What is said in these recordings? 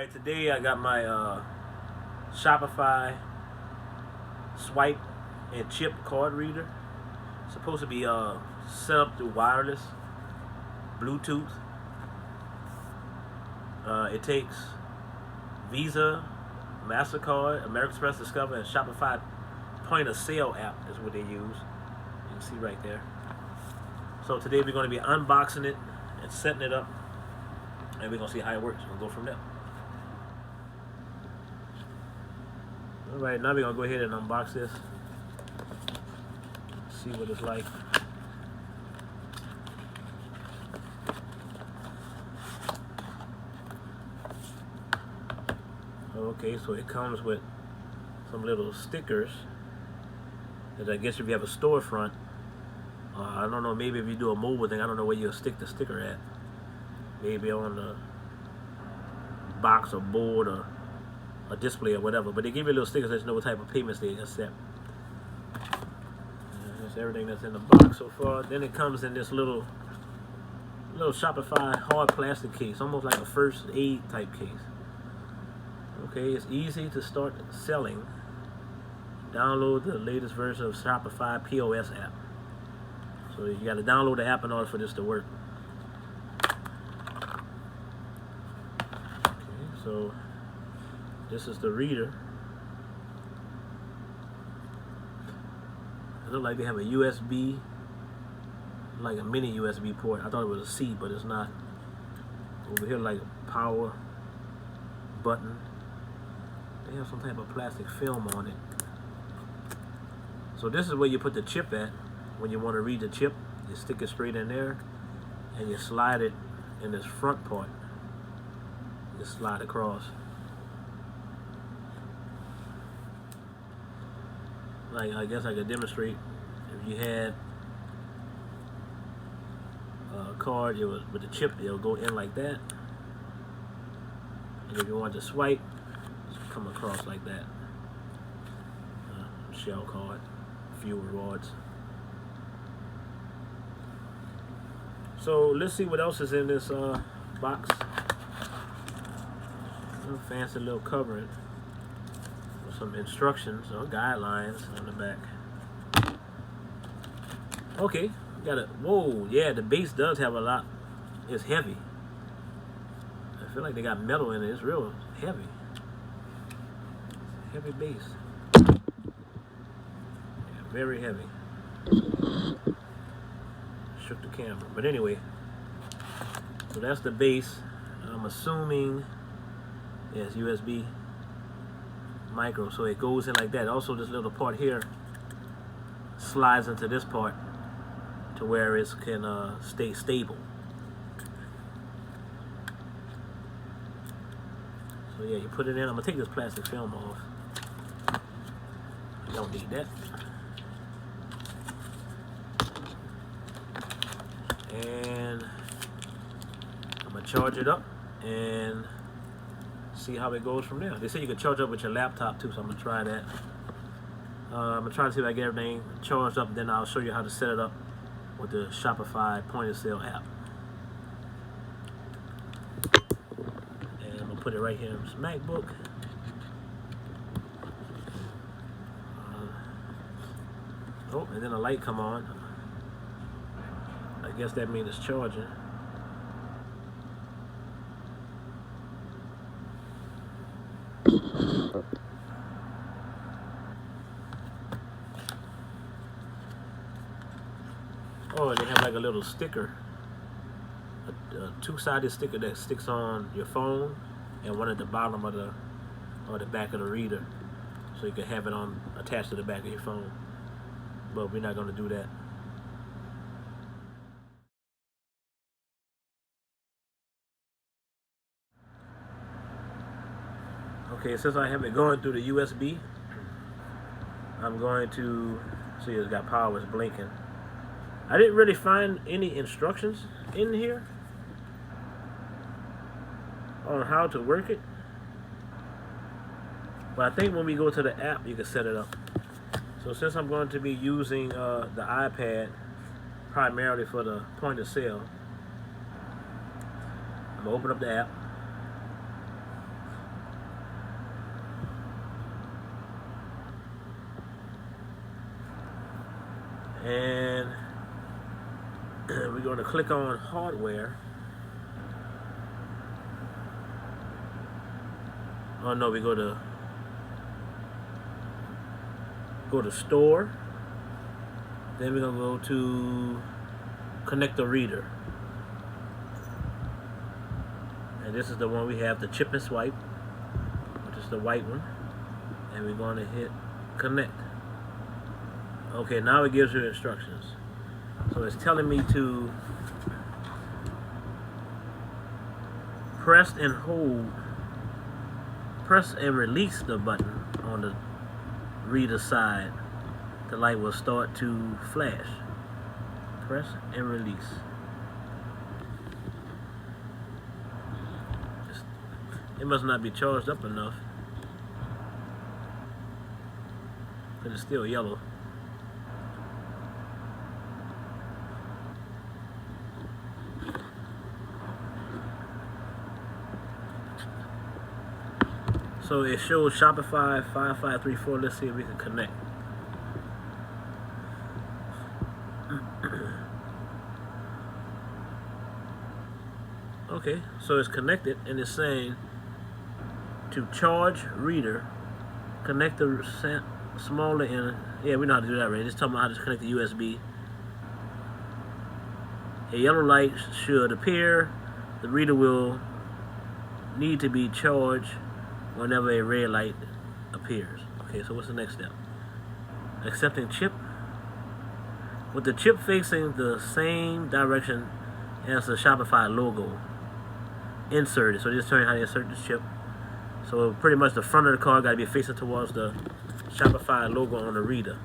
Alright, today I got my Shopify swipe and chip card reader. It's supposed to be set up through wireless Bluetooth. It takes Visa, MasterCard, American Express, Discover, and Shopify point of sale app is what they use. You can see right there. So today we're going to be unboxing it and setting it up, and we're going to see how it works. We'll go from there. Alright, now we're going to go ahead and unbox this. See what it's like. Okay, so it comes with some little stickers that I guess if you have a storefront, I don't know, maybe if you do a mobile thing, I don't know where you'll stick the sticker at. Maybe on the box or board or a display or whatever. But they give you little stickers that you know what type of payments they accept. That's everything that's in the box so far. Then it comes in this little Shopify hard plastic case, almost like a first aid type case. Okay, it's easy to start selling. Download the latest version of Shopify POS app. So you got to download the app in order for this to work. Okay, so this is the reader. It looks like they have a USB, like a mini USB port. I thought it was a C, but it's not. Over here, like a power button. They have some type of plastic film on it. So this is where you put the chip at. When you want to read the chip, you stick it straight in there, and you slide it in this front part. Just slide across. Like, I guess I could demonstrate. If you had a card, it was with the chip, it'll go in like that. And if you want to swipe, come across like that. Shell card, few rewards. So let's see what else is in this box. Fancy little covering with some instructions or guidelines on the back. Okay, got it. Whoa, yeah, the base does have a lot. It's heavy. I feel like they got metal in it. It's real heavy. Heavy base. Yeah, very heavy. Shook the camera. But anyway, so that's the base. I'm assuming it's USB micro, so it goes in like that. Also, this little part here slides into this part to where it can stay stable. So yeah, you put it in. I'm gonna take this plastic film off. Don't need that. And I'm gonna charge it up and see how it goes from there. They say you can charge up with your laptop too, so I'm gonna try that. I'm gonna try to see if I get everything charged up, and then I'll show you how to set it up with the Shopify point of sale app. And I'm gonna put it right here in this MacBook. Oh, and then a light come on. I guess that means it's charging. Oh, they have like a little sticker, a two-sided sticker that sticks on your phone, and one at the bottom of the back of the reader, so you can have it on attached to the back of your phone. But we're not going to do that. Okay, since I have it going through the USB, I'm going to see it's got power, it's blinking. I didn't really find any instructions in here on how to work it, but I think when we go to the app, you can set it up. So since I'm going to be using the iPad primarily for the point of sale, I'm going to open up the app. And we're going to click on hardware. Oh no, we go to store. Then we're gonna go to connect the reader. And this is the one we have, the chip and swipe, which is the white one. And we're going to hit connect. Okay, now it gives you instructions. So it's telling me to press and release the button on the reader side. The light will start to flash. Press and release. It must not be charged up enough, but it's still yellow. So it shows Shopify 5534. Let's see if we can connect. Okay, so it's connected, and it's saying to charge reader, connect the smaller end. Yeah, we know how to do that, right? It's talking about how to connect the USB. A yellow light should appear. The reader will need to be charged whenever a red light appears. Okay, so what's the next step? Accepting chip. With the chip facing the same direction as the Shopify logo, insert it. So just showing how to insert this chip. So pretty much the front of the card got to be facing towards the Shopify logo on the reader,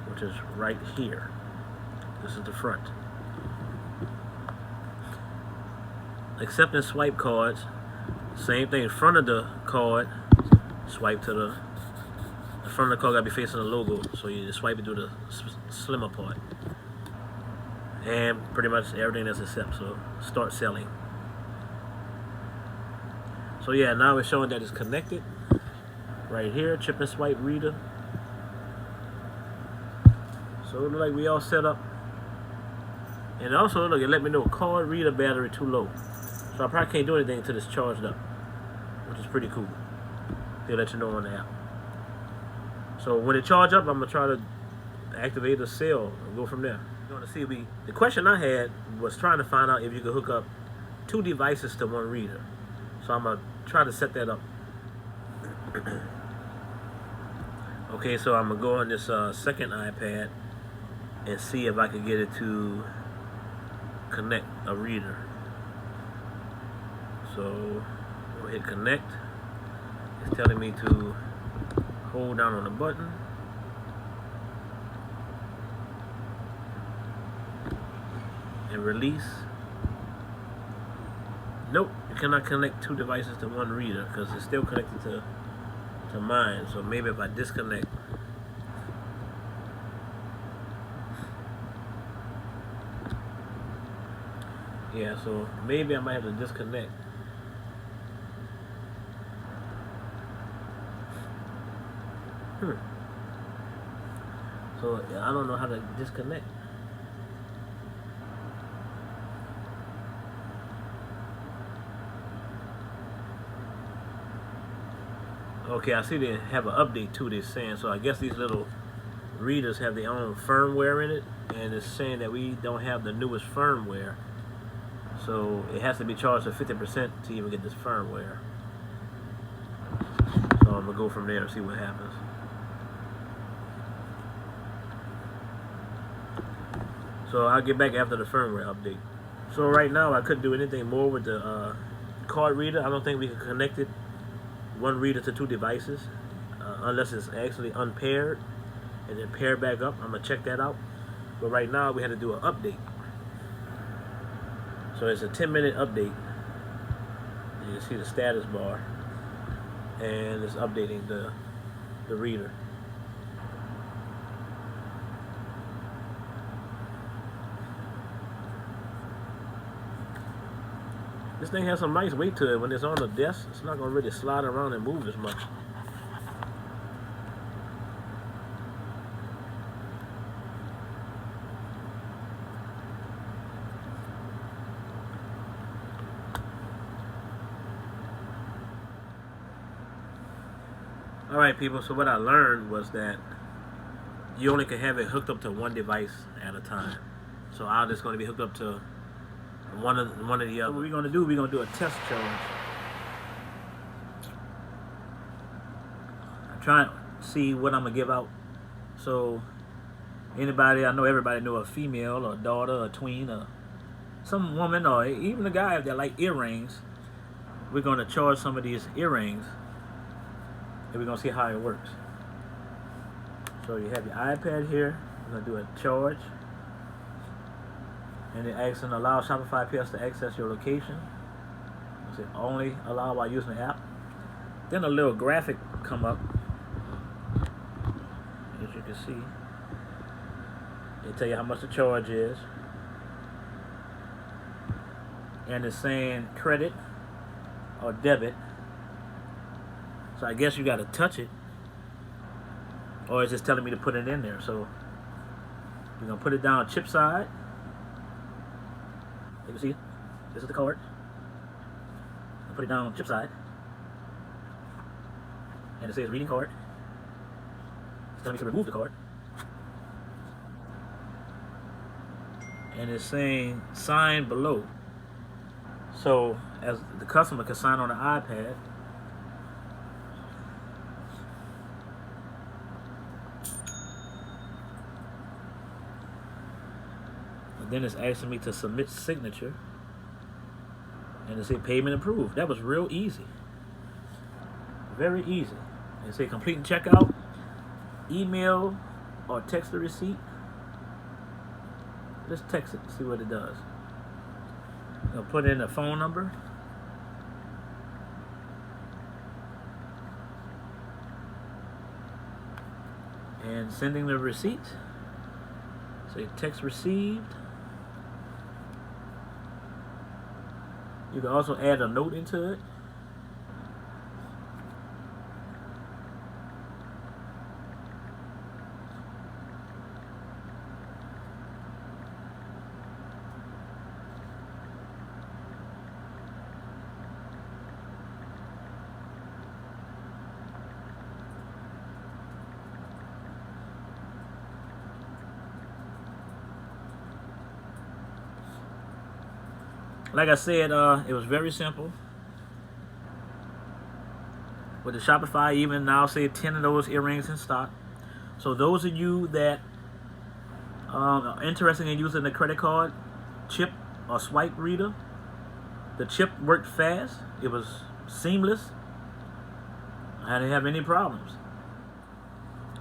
which is right here. This is the front. Accept and swipe cards. Same thing. In front of the card, swipe to the front of the card got to be facing the logo. So you just swipe it through the slimmer part. And pretty much everything that's accept. So start selling. So yeah, now it's showing that it's connected. Right here, chip and swipe reader. So it looks like we all set up. And also, look, it let me know card reader battery too low. So I probably can't do anything until it's charged up, which is pretty cool. They'll let you know on the app. So when it charges up, I'm gonna try to activate the cell and go from there. You're gonna see the question I had was trying to find out if you could hook up 2 devices to one reader. So I'm gonna try to set that up. Okay, so I'm gonna go on this second iPad and see if I can get it to connect a reader. So we'll hit connect. It's telling me to hold down on the button. And release. Nope, you cannot connect 2 devices to one reader because it's still connected to mine. So maybe if I disconnect. Yeah, so maybe I might have to disconnect. So I don't know how to disconnect. Okay, I see they have an update too, they're saying. So I guess these little readers have their own firmware in it, and it's saying that we don't have the newest firmware. So it has to be charged at 50% to even get this firmware. So I'm gonna go from there and see what happens. So I'll get back after the firmware update. So right now I couldn't do anything more with the card reader. I don't think we can connect it, one reader to 2 devices, unless it's actually unpaired and then paired back up. I'm gonna check that out. But right now we had to do an update. So it's a 10-minute update. You can see the status bar, and it's updating the reader. This thing has some nice weight to it. When it's on the desk, it's not going to really slide around and move as much. Alright people, so what I learned was that you only can have it hooked up to one device at a time. So I'm just going to be hooked up to one of the other. So what we're going to do a test challenge. I'm trying to see what I'm going to give out. So anybody, I know everybody know a female or a daughter or a tween or some woman or even a guy if they like earrings. We're going to charge some of these earrings and we're going to see how it works. So you have your iPad here. We're going to do a charge. And it asks and allow Shopify POS to access your location. It only allow while using the app. Then a little graphic come up. As you can see. They tell you how much the charge is. And it's saying credit or debit. So I guess you got to touch it. Or it's just telling me to put it in there. So you're going to put it down chip side. You can see, this is the card. I'll put it down chip side. And it says reading card. It's telling me to remove the card. And it's saying sign below. So as the customer can sign on the iPad. Then it's asking me to submit signature. And it say payment approved. That was real easy. Very easy. It say complete checkout. Email or text the receipt. Let's text it, see what it does. I'll put in a phone number. And sending the receipt. Say text received. You can also add a note into it. Like I said, it was very simple. With the Shopify, even now say 10 of those earrings in stock. So those of you that are interested in using the credit card chip or swipe reader, the chip worked fast. It was seamless. I didn't have any problems.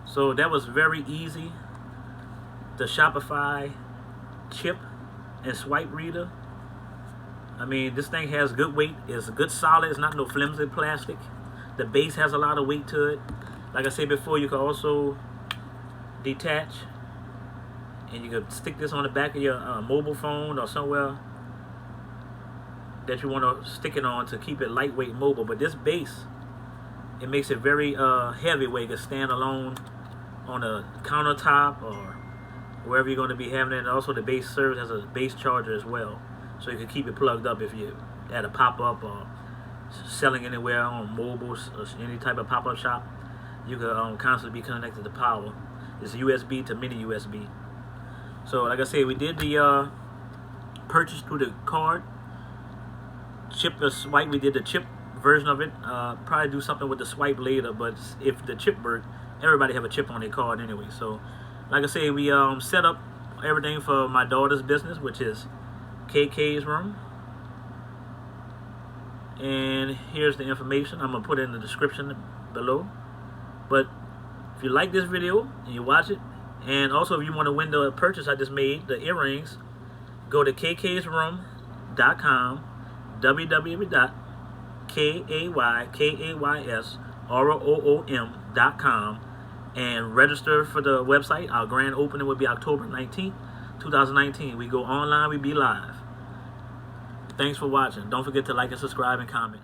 So that was very easy. The Shopify chip and swipe reader. I mean, this thing has good weight. It's good solid. It's not no flimsy plastic. The base has a lot of weight to it. Like I said before, you can also detach. And you can stick this on the back of your mobile phone or somewhere that you want to stick it on to keep it lightweight and mobile. But this base, it makes it very heavyweight. It can stand alone on a countertop or wherever you're going to be having it. And also the base serves as a base charger as well. So you can keep it plugged up if you at a pop-up or selling anywhere on mobiles or any type of pop-up shop. You can constantly be connected to power. It's USB to mini USB. So like I said, we did the purchase through the card. Chip or swipe, we did the chip version of it. Probably do something with the swipe later, but if the chip worked, everybody have a chip on their card anyway. So like I said, we set up everything for my daughter's business, which is KK's Room. And here's the information. I'm going to put it in the description below. But if you like this video and you watch it, and also if you want to win the purchase I just made, the earrings, go to kk'sroom.com, www.kaysroom.com, and register for the website. Our grand opening will be October 19th, 2019. We go online, we be live. Thanks for watching. Don't forget to like and subscribe and comment.